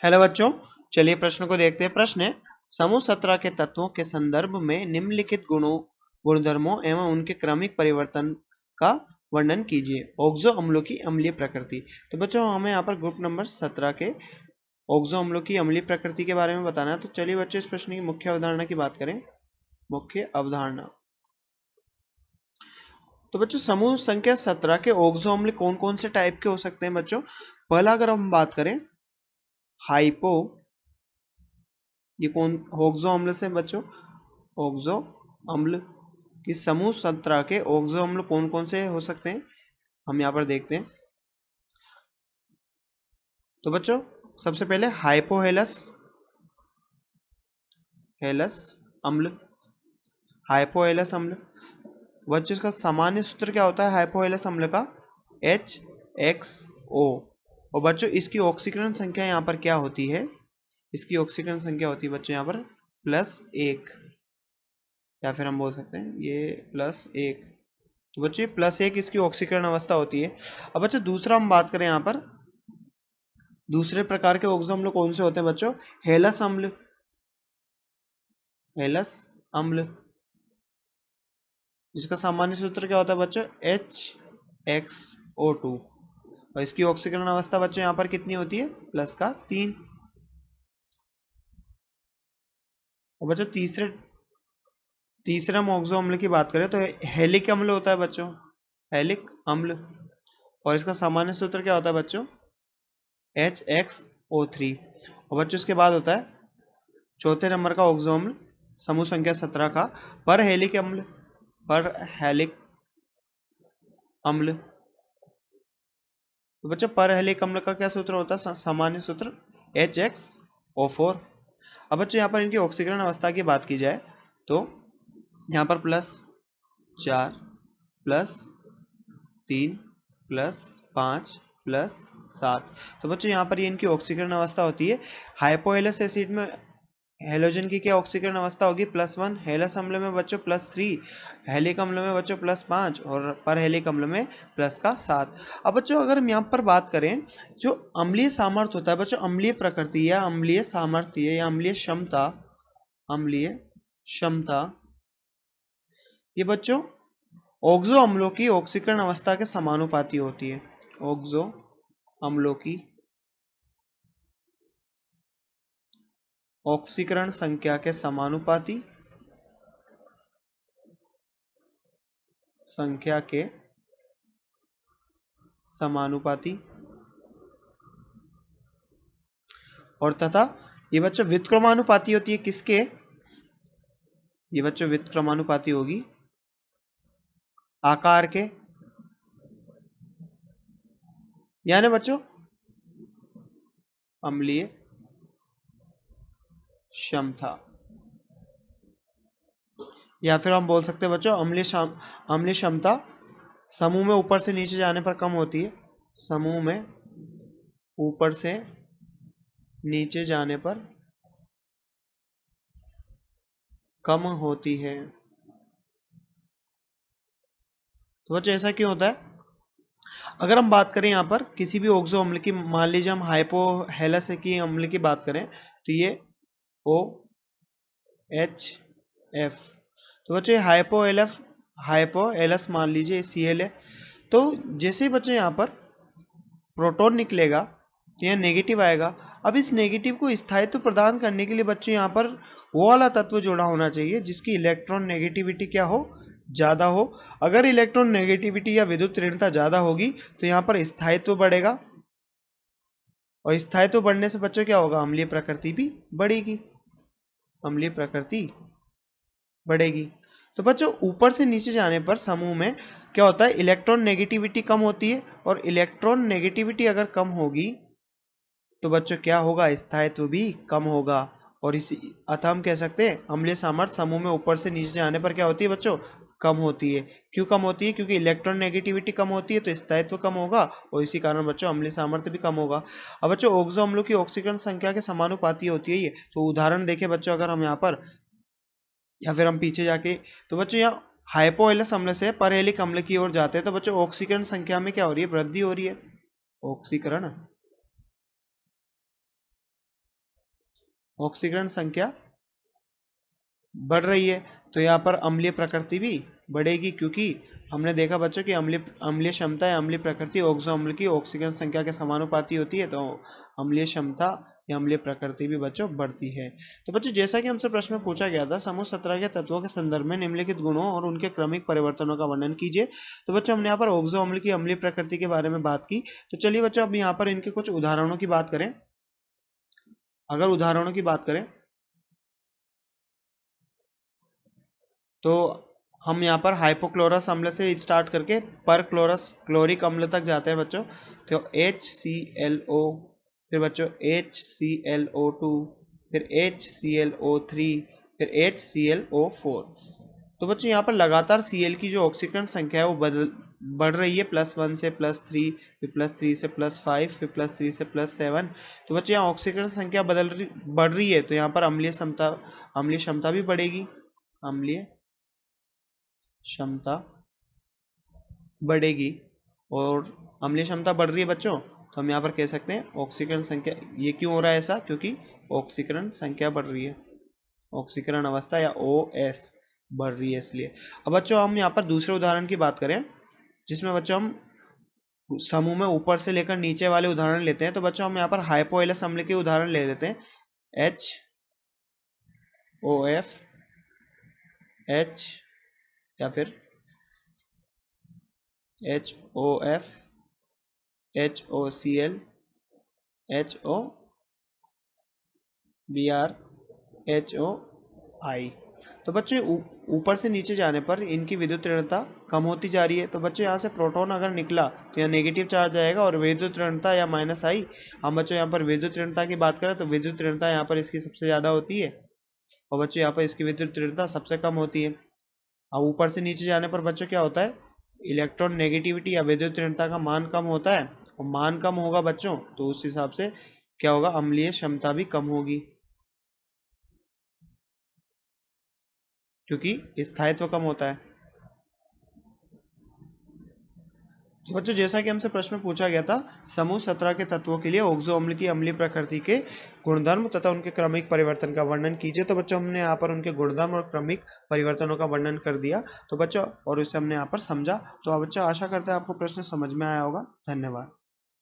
Hello बच्चों, चलिए प्रश्न को देखते हैं। प्रश्न है, समूह 17 के तत्वों के संदर्भ में निम्नलिखित गुणधर्मों एवं उनके क्रमिक परिवर्तन का वर्णन कीजिए। ऑक्सो अम्लों की अम्लीय प्रकृति। तो बच्चों हमें यहाँ पर ग्रुप नंबर 17 के ऑक्सो अम्लों की अम्लीय प्रकृति के बारे में बताना है। तो चलिए बच्चों इस प्रश्न की मुख्य अवधारणा की बात करें। मुख्य अवधारणा, तो बच्चों समूह संख्या 17 के ऑक्सो अम्ल कौन कौन से टाइप के हो सकते हैं बच्चों। पहला अगर हम बात करें हाइपो, ये कौन ऑक्सो अम्ल से बच्चों, ऑक्सो अम्ल की समूह 17 के ऑक्सो अम्ल कौन कौन से हो सकते हैं हम यहाँ पर देखते हैं। तो बच्चों सबसे पहले हाइपोहेलस अम्ल, हाइपोहेलस अम्ल। बच्चों इसका सामान्य सूत्र क्या होता है हाइपोहेलस अम्ल का, HXO। और बच्चों इसकी ऑक्सीकरण संख्या यहाँ पर क्या होती है, इसकी ऑक्सीकरण संख्या होती है बच्चों यहाँ पर +1, या फिर हम बोल सकते हैं ये +1। तो बच्चों +1 इसकी ऑक्सीकरण अवस्था होती है। अब बच्चों दूसरा हम बात करें यहाँ पर, दूसरे प्रकार के ऑक्सो अम्ल कौन से होते हैं बच्चों, हेलस अम्ल, हेलस अम्ल, जिसका सामान्य सूत्र क्या होता है बच्चों, HXO2। और इसकी ऑक्सीकरण अवस्था बच्चों यहाँ पर कितनी होती है, +3। और बच्चों तीसरे हम ऑक्सो अम्ल की बात करें तो हेलिक अम्ल होता है बच्चों, हेलिक अम्ल। और इसका सामान्य सूत्र क्या होता है बच्चों, HXO3। और बच्चों इसके बाद होता है चौथे नंबर का ऑक्सो अम्ल समूह संख्या 17 का परहेलिक अम्ल, परहेलिक अम्ल। तो बच्चों परहेलिक अम्ल का क्या सूत्र होता है, सामान्य सूत्र HXO4। अब बच्चों यहाँ पर इनकी ऑक्सीकरण अवस्था की बात की जाए तो यहाँ पर +4 +3 +5 +7। तो बच्चों यहाँ पर ये इनकी ऑक्सीकरण अवस्था होती है। हाइपोहेलस एसिड में हेलोजन की क्या ऑक्सीकरण अवस्था होगी, +1। हेलस अम्ल में बच्चों +3, हेलिक अम्ल में बच्चों +5 और परहेलिक अम्ल में +7। अब बच्चों अगर हम यहाँ पर बात करें जो अम्लीय सामर्थ्य होता है बच्चों, अम्लीय प्रकृति या अम्लीय सामर्थ्य या अम्लीय क्षमता, अम्लीय क्षमता, ये बच्चों ऑक्सो अम्लों की ऑक्सीकरण अवस्था के समानुपाती होती है। ऑक्सो अम्लों की ऑक्सीकरण संख्या के समानुपाती, संख्या के समानुपाती, और तथा ये बच्चों व्युत्क्रमानुपाती होती है किसके, ये बच्चों व्युत्क्रमानुपाती होगी आकार के, यानी बच्चों अम्लीय क्षमता, या फिर हम बोल सकते हैं बच्चों अम्लीय क्षमता समूह में ऊपर से नीचे जाने पर कम होती है, समूह में ऊपर से नीचे जाने पर कम होती है। तो बच्चों ऐसा क्यों होता है, अगर हम बात करें यहाँ पर किसी भी ऑक्सो अम्ल की, मान लीजिए हम हाइपोहेलस की अम्ल की बात करें तो ये OHF। तो बच्चे हाइपोहेलस मान लीजिए Cl है। तो जैसे ही बच्चे यहाँ पर प्रोटॉन निकलेगा तो यहाँ नेगेटिव आएगा। अब इस नेगेटिव को स्थायित्व प्रदान करने के लिए बच्चे यहाँ पर वो वाला तत्व जोड़ा होना चाहिए जिसकी इलेक्ट्रॉन नेगेटिविटी क्या हो, ज्यादा हो। अगर इलेक्ट्रॉन नेगेटिविटी या विद्युत ऋणता ज्यादा होगी तो यहाँ पर स्थायित्व बढ़ेगा, और स्थायित्व बढ़ने से बच्चों क्या होगा, अम्लीय प्रकृति भी बढ़ेगी, अम्लीय प्रकृति बढ़ेगी। तो बच्चों ऊपर से नीचे जाने पर समूह में क्या होता है, इलेक्ट्रॉन नेगेटिविटी कम होती है, और इलेक्ट्रॉन नेगेटिविटी अगर कम होगी तो बच्चों क्या होगा, स्थायित्व भी कम होगा। और इसी अतः हम कह सकते हैं अम्लीय सामर्थ्य समूह में ऊपर से नीचे जाने पर क्या होती है बच्चों, कम होती है। क्यों कम होती है, क्योंकि इलेक्ट्रॉन नेगेटिविटी कम होती है तो स्थायित्व कम होगा, और इसी कारण बच्चों अम्लीय सामर्थ्य भी कम होगा। अब बच्चों ऑक्सो अम्लों की ऑक्सीकरण संख्या के समानुपाती होती है ये। तो उदाहरण देखें बच्चों अगर हम यहाँ पर, या फिर हम पीछे जाके, तो बच्चों यहाँ हाइपोहेलस अम्ल से परहेलिक अम्ल की ओर जाते हैं तो बच्चों ऑक्सीकरण संख्या में क्या हो रही है, वृद्धि हो रही है, ऑक्सीकरण ऑक्सीकरण संख्या बढ़ रही है, तो यहाँ पर अम्लीय प्रकृति भी बढ़ेगी, क्योंकि हमने देखा बच्चों कि अम्लीय क्षमता या अम्लीय प्रकृति ओक्सो अम्ल की ऑक्सीकरण संख्या के समानुपाती होती है, तो अम्लीय क्षमता या अम्लीय प्रकृति भी बच्चों बढ़ती है। तो बच्चों जैसा कि हमसे प्रश्न में पूछा गया था, समूह 17 के तत्वों के संदर्भ में निम्नलिखित गुणों और उनके क्रमिक परिवर्तनों का वर्णन कीजिए। तो बच्चों हमने यहाँ पर ओक्सो अम्ल की अम्लीय प्रकृति के बारे में बात की। तो चलिए बच्चों अब यहाँ पर इनके कुछ उदाहरणों की बात करें। अगर उदाहरणों की बात करें तो हम यहाँ पर हाइपोक्लोरस अम्ल से स्टार्ट करके पर क्लोरिक अम्ल तक जाते हैं बच्चों। तो HClO, फिर बच्चों HClO2, फिर HClO3, फिर HClO4। तो बच्चों यहाँ पर लगातार Cl की जो ऑक्सीकरण संख्या है वो बढ़ रही है, +1 से +3, फिर +3 से +5, फिर +3 से +7। तो बच्चों यहाँ ऑक्सीकरण संख्या बढ़ रही है, तो यहाँ पर अम्लीय क्षमता भी बढ़ेगी, अम्लीय क्षमता बढ़ेगी। और अम्लीय क्षमता बढ़ रही है बच्चों, तो हम यहाँ पर कह सकते हैं ऑक्सीकरण संख्या, ये क्यों हो रहा है ऐसा, क्योंकि ऑक्सीकरण संख्या बढ़ रही है, ऑक्सीकरण अवस्था या OS बढ़ रही है इसलिए। अब बच्चों हम यहाँ पर दूसरे उदाहरण की बात करें, जिसमें बच्चों हम समूह में ऊपर से लेकर नीचे वाले उदाहरण लेते हैं। तो बच्चों हम यहाँ पर हाइपोएलस अम्ल के उदाहरण ले लेते हैं। HOF, H या फिर HOF, HOCl, HOBr, HOI। तो बच्चों ऊपर से नीचे जाने पर इनकी विद्युत ऋणता कम होती जा रही है। तो बच्चों यहाँ से प्रोटॉन अगर निकला तो यहाँ नेगेटिव चार्ज आएगा, और विद्युत ऋणता या -I, हम बच्चों यहाँ पर विद्युत ऋणता की बात करें तो विद्युत ऋणता यहाँ पर इसकी सबसे ज़्यादा होती है, और बच्चों यहाँ पर इसकी विद्युत ऋणता सबसे कम होती है। अब ऊपर से नीचे जाने पर बच्चों क्या होता है, इलेक्ट्रॉन नेगेटिविटी या विद्युत ऋणता का मान कम होता है, और मान कम होगा बच्चों तो उस हिसाब से क्या होगा, अम्लीय क्षमता भी कम होगी, क्योंकि स्थायित्व कम होता है। तो बच्चों जैसा कि हमसे प्रश्न में पूछा गया था, समूह 17 के तत्वों के लिए ओक्सो अम्ल की अम्लीय प्रकृति के गुणधर्म तथा उनके क्रमिक परिवर्तन का वर्णन कीजिए। तो बच्चों हमने यहाँ पर उनके गुणधर्म और क्रमिक परिवर्तनों का वर्णन कर दिया, तो बच्चों और उसे हमने यहाँ पर समझा। तो बच्चों आशा करते हैं आपको प्रश्न समझ में आया होगा। धन्यवाद।